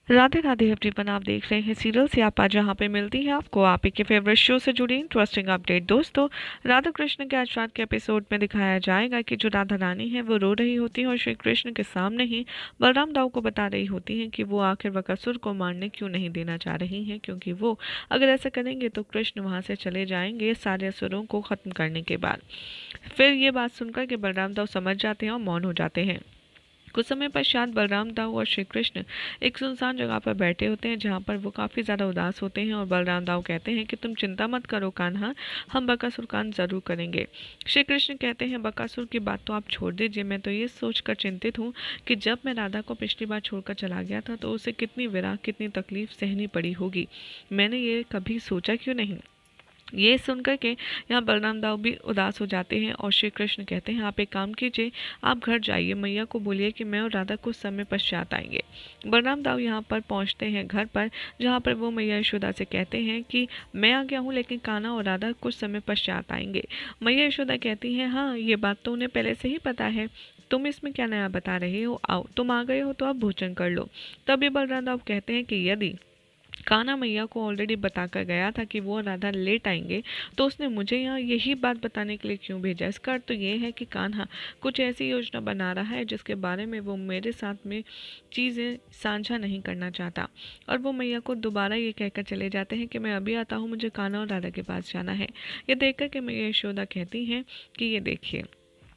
Radhe Radhe everyone, आप देख रहे हैं सीरियल सियापा, जहाँ पे मिलती है आपको आप ही के फेवरेट शो से जुड़ी इंटरेस्टिंग अपडेट। दोस्तों, राधा कृष्ण के आज रात के एपिसोड में दिखाया जाएगा कि जो राधा रानी है वो रो रही होती है और श्री कृष्ण के सामने ही बलराम दाऊ को बता रही होती हैं कि वो आखिर बकासुर को मारने क्यों नहीं देना चाह रही हैं, क्योंकि वो अगर ऐसा करेंगे तो कृष्ण वहाँ से चले जाएंगे सारे असुरों को खत्म करने के बाद। फिर ये बात सुनकर के बलराम दाऊ समझ जाते हैं और मौन हो जाते हैं। कुछ समय पश्चात बलराम दाऊ और श्री कृष्ण एक सुनसान जगह पर बैठे होते हैं, जहाँ पर वो काफ़ी ज़्यादा उदास होते हैं और बलराम दाऊ कहते हैं कि तुम चिंता मत करो कान्हा, हम बकासुर का अंत ज़रूर करेंगे। श्री कृष्ण कहते हैं बकासुर की बात तो आप छोड़ दीजिए, मैं तो ये सोचकर चिंतित हूँ कि जब मैं राधा को पिछली बार छोड़कर चला गया था तो उसे कितनी विरह, कितनी तकलीफ सहनी पड़ी होगी। मैंने ये कभी सोचा क्यों नहीं। ये सुनकर के यहाँ बलराम दाऊ भी उदास हो जाते हैं और श्री कृष्ण कहते हैं आप एक काम कीजिए, आप घर जाइए, मैया को बोलिए कि मैं और राधा कुछ समय पश्चात आएंगे। बलराम दाऊ यहाँ पर पहुँचते हैं घर पर, जहाँ पर वो मैया यशोदा से कहते हैं कि मैं आ गया हूँ लेकिन कान्हा और राधा कुछ समय पश्चात आएंगे। मैया यशोदा कहती हैं हाँ, ये बात तो उन्हें पहले से ही पता है, तुम इसमें क्या नया बता रहे हो, आओ तुम आ गए हो तो आप भोजन कर लो। तभी बलराम दाऊ कहते हैं कि यदि कान्हा मैया को ऑलरेडी बताकर गया था कि वो राधा लेट आएंगे, तो उसने मुझे यहाँ यही बात बताने के लिए क्यों भेजा। इसका अर्थ तो ये है कि कान्हा कुछ ऐसी योजना बना रहा है जिसके बारे में वो मेरे साथ में चीज़ें साझा नहीं करना चाहता। और वो मैया को दोबारा ये कहकर चले जाते हैं कि मैं अभी आता हूँ, मुझे कान्हा और राधा के पास जाना है। ये देखकर के मैया यशोदा कहती हैं कि ये देखिए,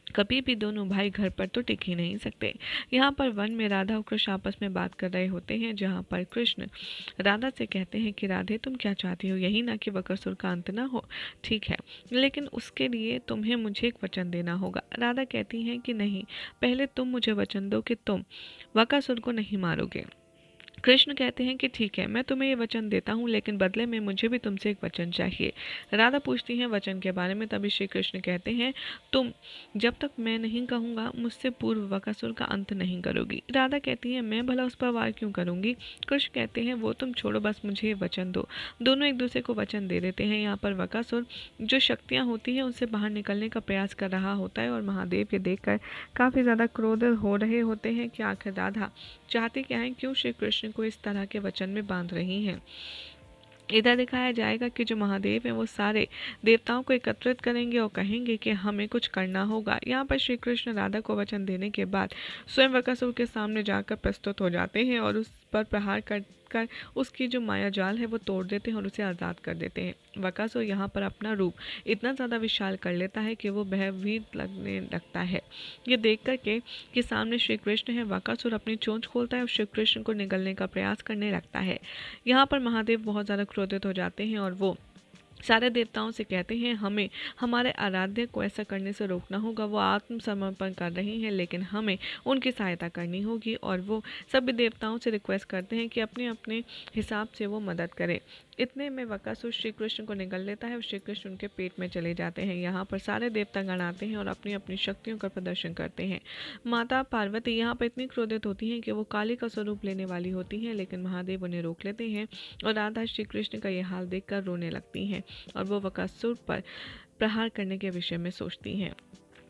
कभी भी दोनों भाई घर पर तो टिक ही नहीं सकते। यहाँ पर वन में राधा और कृष्ण आपस में बात कर रहे होते हैं, जहाँ पर कृष्ण राधा से कहते हैं कि राधे तुम क्या चाहती हो, यही ना कि बकासुर का अंत ना हो। ठीक है, लेकिन उसके लिए तुम्हें मुझे एक वचन देना होगा। राधा कहती हैं कि नहीं, पहले तुम मुझे वचन दो कि तुम बकासुर को नहीं मारोगे। कृष्ण कहते हैं कि ठीक है, मैं तुम्हें ये वचन देता हूँ, लेकिन बदले में मुझे भी तुमसे एक वचन चाहिए। राधा पूछती हैं वचन के बारे में, तभी श्री कृष्ण कहते हैं तुम जब तक मैं नहीं कहूँगा मुझसे पूर्व बकासुर का अंत नहीं करोगी। राधा कहती है मैं भला उस पर वार क्यों करूँगी। कृष्ण कहते हैं वो तुम छोड़ो, बस मुझे ये वचन दो। दोनों एक दूसरे को वचन दे देते हैं। यहाँ पर बकासुर जो शक्तियाँ होती हैं उनसे बाहर निकलने का प्रयास कर रहा होता है और महादेव ये देखकर काफ़ी ज़्यादा क्रोधित हो रहे होते हैं कि आखिर राधा चाहती क्या है, क्यों श्री कृष्ण को इस तरह के वचन में बांध रही हैं। इधर दिखाया जाएगा कि जो महादेव हैं वो सारे देवताओं को एकत्रित करेंगे और कहेंगे कि हमें कुछ करना होगा। यहाँ पर श्री कृष्ण राधा को वचन देने के बाद स्वयं बकासुर के सामने जाकर प्रस्तुत हो जाते हैं और उस पर प्रहार कर उसकी जो माया जाल है वो तोड़ देते हैं और उसे आज़ाद कर देते हैं। बकासुर यहाँ पर अपना रूप इतना ज़्यादा विशाल कर लेता है कि वो भयभीत लगने लगता है। ये देख कर के कि सामने श्री कृष्ण है, बकासुर अपनी चोंच खोलता है और श्री कृष्ण को निगलने का प्रयास करने लगता है। यहाँ पर महादेव बहुत ज़्यादा क्रोधित हो जाते हैं और वो सारे देवताओं से कहते हैं हमें हमारे आराध्य को ऐसा करने से रोकना होगा। वो आत्मसमर्पण कर रही हैं, लेकिन हमें उनकी सहायता करनी होगी। और वो सभी देवताओं से रिक्वेस्ट करते हैं कि अपने अपने हिसाब से वो मदद करें। इतने में बकासुर श्री कृष्ण को निगल लेता है और श्री कृष्ण उनके पेट में चले जाते हैं। यहाँ पर सारे देवतागण आते हैं और अपनी अपनी शक्तियों का प्रदर्शन करते हैं। माता पार्वती यहाँ पर इतनी क्रोधित होती हैं कि वो काली का स्वरूप लेने वाली होती हैं, लेकिन महादेव उन्हें रोक लेते हैं और राधा श्री कृष्ण का यह हाल देखकर रोने लगती हैं और वो बकासुर पर प्रहार करने के विषय में सोचती हैं।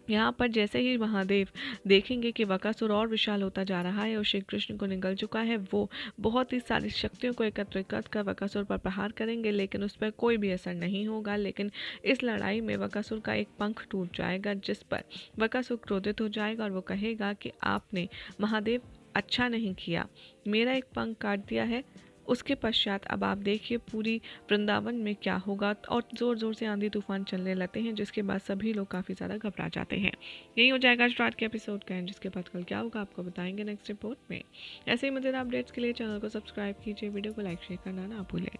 यहाँ पर जैसे ही महादेव देखेंगे कि बकासुर और विशाल होता जा रहा है और श्री कृष्ण को निगल चुका है, वो बहुत ही सारी शक्तियों को एकत्रित कर बकासुर पर प्रहार करेंगे, लेकिन उस पर कोई भी असर नहीं होगा। लेकिन इस लड़ाई में बकासुर का एक पंख टूट जाएगा, जिस पर बकासुर क्रोधित हो जाएगा और वो कहेगा कि आपने महादेव अच्छा नहीं किया, मेरा एक पंख काट दिया है। उसके पश्चात अब आप देखिए पूरी वृंदावन में क्या होगा, और ज़ोर ज़ोर से आंधी तूफान चलने लगते हैं, जिसके बाद सभी लोग काफ़ी ज़्यादा घबरा जाते हैं। यही हो जाएगा स्टार्ट के एपिसोड का, जिसके बाद कल क्या होगा आपको बताएंगे नेक्स्ट रिपोर्ट में। ऐसे ही मज़ेदार अपडेट्स के लिए चैनल को सब्सक्राइब कीजिए, वीडियो को लाइक शेयर करना ना भूलें।